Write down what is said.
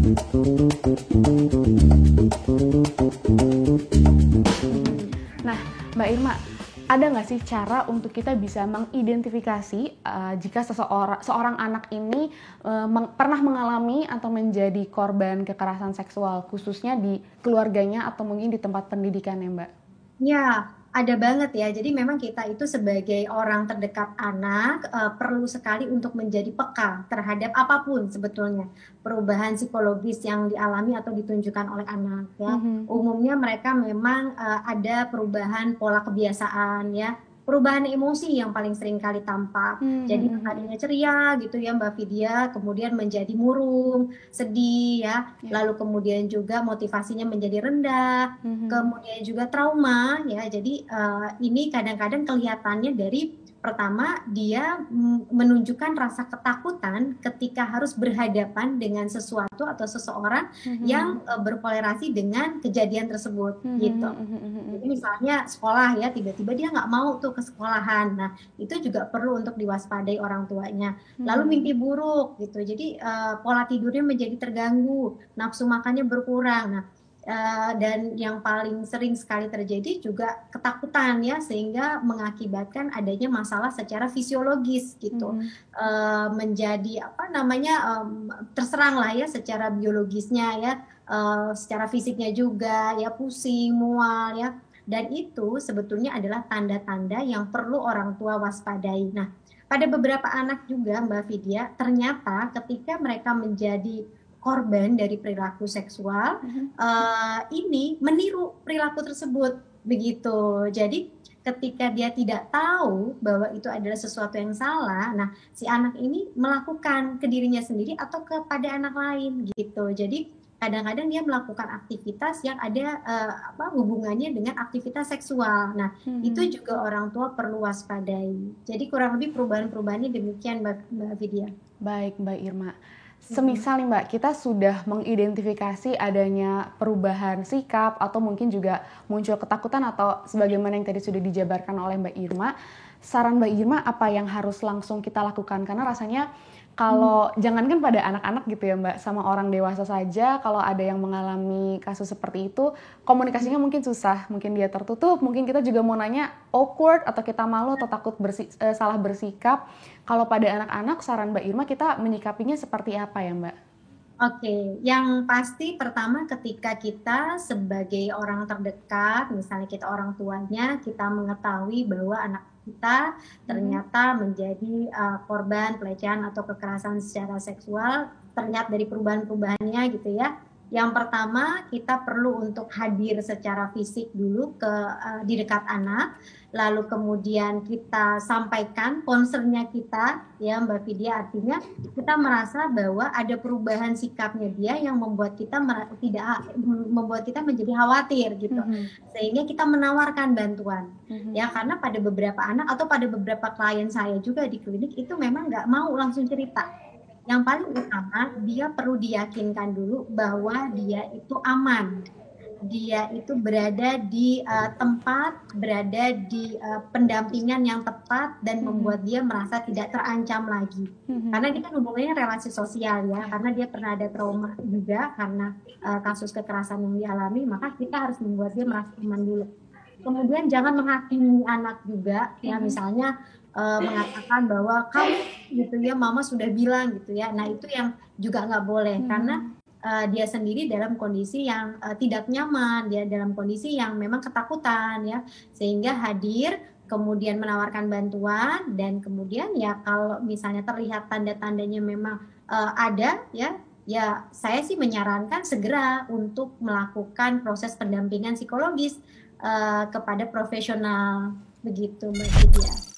Nah, Mbak Irma, ada nggak sih cara untuk kita bisa mengidentifikasi jika seorang anak ini pernah mengalami atau menjadi korban kekerasan seksual, khususnya di keluarganya atau mungkin di tempat pendidikan ya, Mbak? Ya, ada banget ya. Jadi memang kita itu sebagai orang terdekat anak perlu sekali untuk menjadi peka terhadap apapun sebetulnya perubahan psikologis yang dialami atau ditunjukkan oleh anak ya. Mhm. Umumnya mereka memang ada perubahan pola kebiasaan ya. Perubahan emosi yang paling sering kali tampak. Jadi yang Mhm. tadinya ceria gitu ya Mbak Vidya, kemudian menjadi murung, sedih ya. Ya. Lalu kemudian juga motivasinya menjadi rendah, Mhm. kemudian juga trauma ya. Jadi ini kadang-kadang kelihatannya dari pertama dia menunjukkan rasa ketakutan ketika harus berhadapan dengan sesuatu atau seseorang yang Mhm. berkolerasi dengan kejadian tersebut gitu. Mhm. Mhm. Jadi misalnya sekolah ya, tiba-tiba dia nggak mau tuh ke sekolahan. Nah, itu juga perlu untuk diwaspadai orang tuanya. Lalu Mhm. mimpi buruk gitu. Jadi pola tidurnya menjadi terganggu, nafsu makannya berkurang. Nah, dan yang paling sering sekali terjadi juga ketakutan ya, sehingga mengakibatkan adanya masalah secara fisiologis gitu. Mhm. Menjadi apa namanya, terserang lah ya secara biologisnya ya, secara fisiknya juga ya, pusing, mual ya. Dan itu sebetulnya adalah tanda-tanda yang perlu orang tua waspadai. Nah, pada beberapa anak juga Mbak Vidya, ternyata ketika mereka menjadi korban dari perilaku seksual, Mhm. ini meniru perilaku tersebut, begitu. Jadi ketika dia tidak tahu bahwa itu adalah sesuatu yang salah, nah si anak ini melakukan ke dirinya sendiri atau kepada anak lain, gitu. Jadi kadang-kadang dia melakukan aktivitas yang ada hubungannya dengan aktivitas seksual. Nah, itu Mhm. juga orang tua perlu waspadai. Jadi kurang lebih perubahan-perubahannya demikian Mbak Vidya. Baik, Mbak Irma. Mhm. Semisal nih Mbak, kita sudah mengidentifikasi adanya perubahan sikap atau mungkin juga muncul ketakutan atau sebagaimana yang tadi sudah dijabarkan oleh Mbak Irma, saran Mbak Irma apa yang harus langsung kita lakukan? Karena rasanya kalau jangankan pada anak-anak gitu ya Mbak, sama orang dewasa saja kalau ada yang mengalami kasus seperti itu, komunikasinya mungkin susah, mungkin dia tertutup, mungkin kita juga mau nanya awkward atau kita malu atau takut salah bersikap. Kalau pada anak-anak, saran Mbak Irma kita menyikapinya seperti apa ya Mbak? Oke, yang pasti pertama ketika kita sebagai orang terdekat, misalnya kita orang tuanya, kita mengetahui bahwa anak kita Mhm. ternyata menjadi korban pelecehan atau kekerasan secara seksual, terlihat dari perubahan-perubahannya gitu ya. Yang pertama kita perlu untuk hadir secara fisik dulu di dekat anak, lalu kemudian kita sampaikan concernnya kita ya Mbak Vidya, artinya kita merasa bahwa ada perubahan sikapnya dia yang membuat kita tidak membuat kita menjadi khawatir gitu, Mhm. sehingga kita menawarkan bantuan Mhm. ya. Karena pada beberapa anak atau pada beberapa klien saya juga di klinik itu memang nggak mau langsung cerita. Yang paling utama dia perlu diyakinkan dulu bahwa dia itu aman, dia itu berada di tempat, berada di pendampingan yang tepat dan Mhm. membuat dia merasa tidak terancam lagi. Mhm. Karena ini kan hubungannya relasi sosial ya, Ya. karena dia pernah ada trauma juga karena kasus kekerasan yang dialami, maka kita harus membuat dia merasa aman dulu. Kemudian jangan menghakimi anak juga ya, Mhm. misalnya mengatakan bahwa kamu gitu ya, mama sudah bilang gitu ya. Nah itu yang juga nggak boleh, karena Mhm. dia sendiri dalam kondisi yang tidak nyaman, dia dalam kondisi yang memang ketakutan ya, sehingga hadir, kemudian menawarkan bantuan, dan kemudian ya kalau misalnya terlihat tanda-tandanya memang ada ya, ya saya sih menyarankan segera untuk melakukan proses pendampingan psikologis kepada profesional, begitu Mbak Vidya.